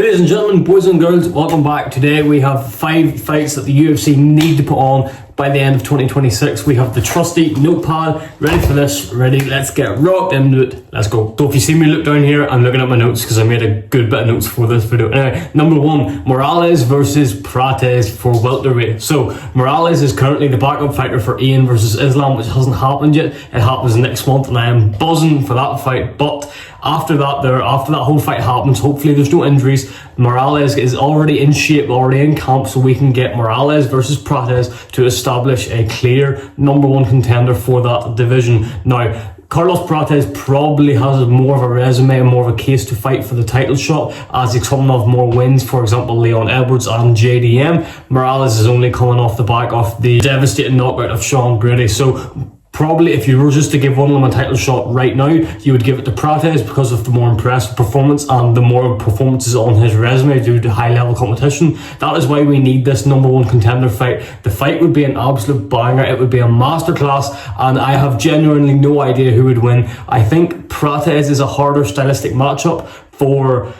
Ladies and gentlemen, boys and girls, welcome back. Today we have 5 fights that the UFC need to put on by the end of 2026. We have the trusty notepad ready for this. Ready, let's get rocked into it. Let's go. So if you see me look down here, I'm looking at my notes because I made a good bit of notes for this video. Anyway, number 1, Morales versus Prates for welterweight. So Morales is currently the backup fighter for Ian versus Islam, which hasn't happened yet. It happens next month and I am buzzing for that fight. But after that whole fight happens, hopefully there's no injuries, Morales is already in shape, already in camp, so we can get Morales versus Prates to establish a clear number 1 contender for that division. Now, Carlos Prates probably has more of a resume and more of a case to fight for the title shot, as he's coming off more wins, for example Leon Edwards and JDM. Morales is only coming off the back of the devastating knockout of Sean Brady. So probably if you were just to give one of them a title shot right now, you would give it to Prates because of the more impressive performance and the more performances on his resume due to high level competition. That is why we need this number 1 contender fight. The fight would be an absolute banger, it would be a masterclass, and I have genuinely no idea who would win. I think Prates is a harder stylistic matchup for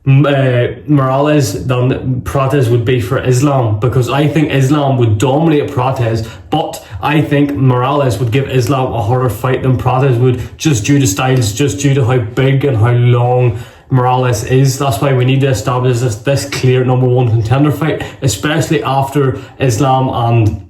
Morales than Prates would be for Islam, because I think Islam would dominate Prates, but I think Morales would give Islam a harder fight than Prates would, just due to styles, just due to how big and how long Morales is. That's why we need to establish this clear number 1 contender fight, especially after Islam and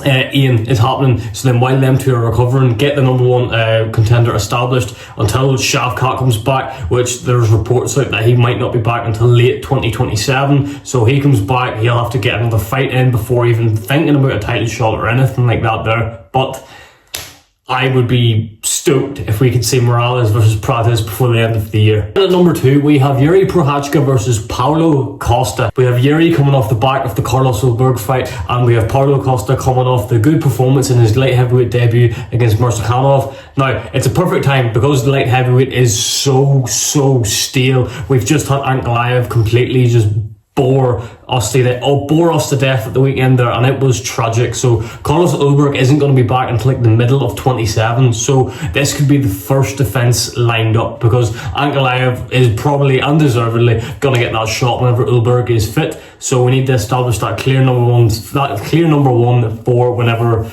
Ian is happening. So then while them two are recovering, get the number 1 contender established until Shavkat comes back, which there's reports out that he might not be back until late 2027. So he comes back, he'll have to get another fight in before even thinking about a title shot or anything like that there. But I would be stoked if we could see Morales versus Prates before the end of the year. And at number 2, we have Yuri Prochazka versus Paulo Costa. We have Yuri coming off the back of the Carlos Ulberg fight, and we have Paulo Costa coming off the good performance in his light heavyweight debut against Murzakanov. Now, it's a perfect time because the light heavyweight is so stale. We've just had Ankalaev completely just bore us to death at the weekend there, and it was tragic. So Carlos Ulberg isn't going to be back until like the middle of 27, so this could be the first defense lined up, because Ankalaev is probably undeservedly going to get that shot whenever Ulberg is fit. So we need to establish that clear number one for whenever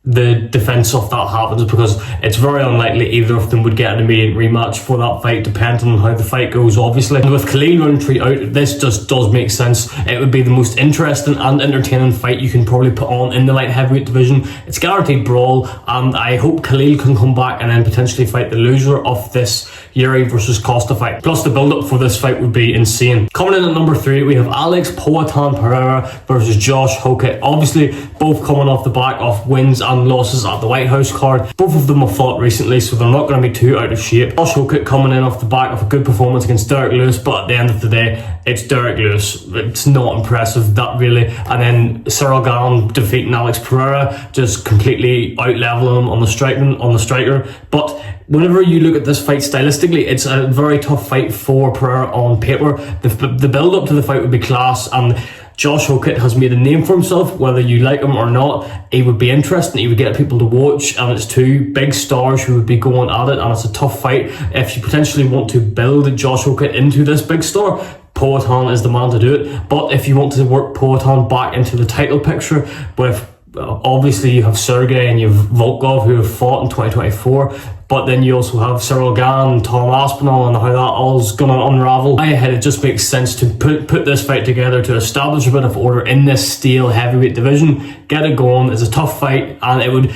the defense of that happens, because it's very unlikely either of them would get an immediate rematch for that fight, depending on how the fight goes, obviously. And with Khalil Rountree out, this just does make sense. It would be the most interesting and entertaining fight you can probably put on in the light heavyweight division. It's guaranteed brawl, and I hope Khalil can come back and then potentially fight the loser of this Yuri versus Costa fight. Plus the build-up for this fight would be insane. Coming in at number 3, we have Alex Poatan Pereira versus Josh Hokett. Obviously, both coming off the back of wins and losses at the White House card. Both of them have fought recently, so they're not going to be too out of shape. Josh Hokett coming in off the back of a good performance against Derek Lewis, but at the end of the day, it's Derek Lewis. It's not impressive, that really. And then Cyril Gane defeating Alex Pereira, just completely out-leveling him on the striker. But whenever you look at this fight stylistically, it's a very tough fight for Pereira on paper. The build-up to the fight would be class, and Josh Hokett has made a name for himself, whether you like him or not. He would be interesting, he would get people to watch, and it's 2 big stars who would be going at it, and it's a tough fight. If you potentially want to build Josh Hokett into this big star, Poatan is the man to do it. But if you want to work Poatan back into the title picture, with obviously you have Sergey and you have Volkov, who have fought in 2024, but then you also have Cyril Gane and Tom Aspinall, and how that all's going to unravel. It just makes sense to put this fight together to establish a bit of order in this stale heavyweight division, get it going. It's a tough fight, and it would,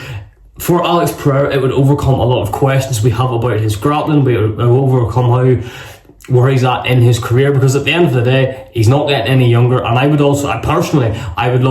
for Alex Pereira, it would overcome a lot of questions we have about his grappling. We would overcome where he's at in his career, because at the end of the day, he's not getting any younger. And I would love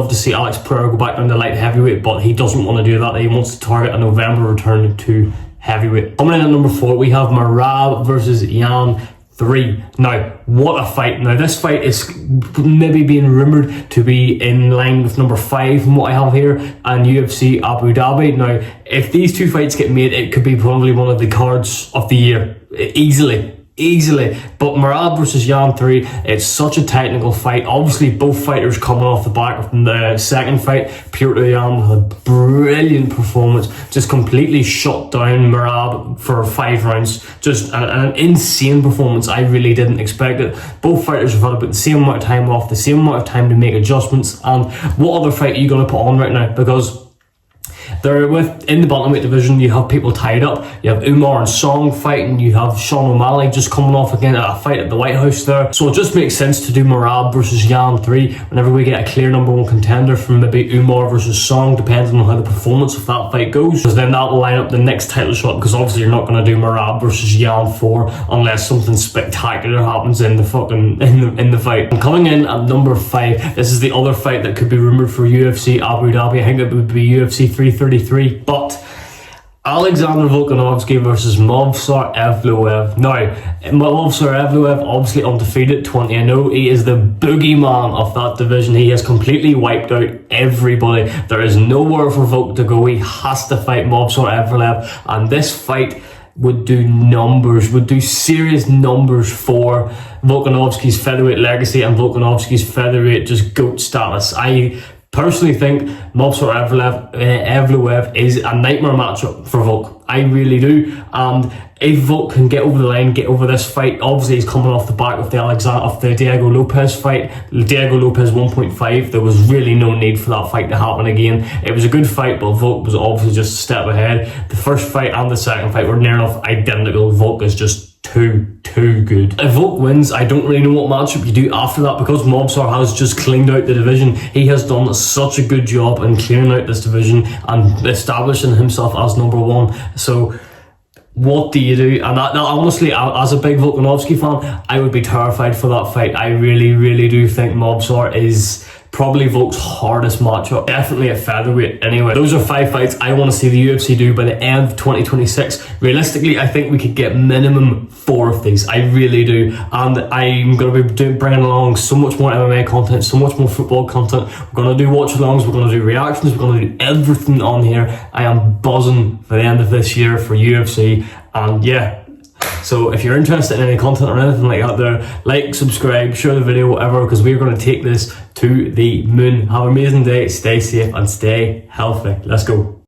to see Alex Pereira go back down to light heavyweight, but he doesn't want to do that. He wants to target a November return to heavyweight. Coming in at number 4, we have Merab versus Yan 3. Now, what a fight. Now, this fight is maybe being rumoured to be in line with number 5 from what I have here, and UFC Abu Dhabi. Now, if these 2 fights get made, it could be probably one of the cards of the year. Easily. easily. But Merab versus Jan 3, it's such a technical fight. Obviously, both fighters coming off the back of the second fight. Petr Yan with a brilliant performance, just completely shut down Merab for 5 rounds. Just an insane performance. I really didn't expect it. Both fighters have had about the same amount of time off, the same amount of time to make adjustments. And what other fight are you going to put on right now? Because in the bantamweight division, you have people tied up. You have Umar and Song fighting. You have Sean O'Malley just coming off again at a fight at the White House there. So it just makes sense to do Merab versus Jan 3 whenever we get a clear number 1 contender from maybe Umar versus Song, depending on how the performance of that fight goes. Because then that will line up the next title shot. Because obviously you're not going to do Merab versus Jan 4 unless something spectacular happens in the fight. And coming in at number 5, this is the other fight that could be rumored for UFC Abu Dhabi. I think it would be UFC 333. But Alexander Volkanovski versus Movsar Evloev. Now, Movsar Evloev obviously undefeated, 20-0. He is the boogeyman of that division. He has completely wiped out everybody. There is nowhere for Volk to go. He has to fight Movsar Evloev, and this fight would do serious numbers for Volkanovski's featherweight legacy and Volkanovski's featherweight just GOAT status. I personally think Movsar Evloev is a nightmare matchup for Volk. I really do. And if Volk can get over the line, get over this fight, obviously he's coming off the back of the Diego Lopez fight, Diego Lopez 1.5. There was really no need for that fight to happen again. It was a good fight, but Volk was obviously just a step ahead. The first fight and the second fight were near enough identical. Volk is just too good. If Volk wins, I don't really know what matchup you do after that, because Movsar has just cleaned out the division. He has done such a good job in clearing out this division and establishing himself as number 1. So what do you do? And that honestly, as a big Volkanovski fan, I would be terrified for that fight. I really do think Movsar is probably Volk's hardest matchup, definitely at featherweight anyway. Those are 5 fights I want to see the UFC do by the end of 2026. Realistically, I think we could get minimum 4 of these. I really do. And I'm going to be bringing along so much more MMA content, so much more football content. We're going to do watch-alongs, we're going to do reactions, we're going to do everything on here. I am buzzing for the end of this year for UFC. And yeah, so if you're interested in any content or anything like that there, like, subscribe, share the video, whatever, because we're going to take this to the moon. Have an amazing day, stay safe and stay healthy. Let's go.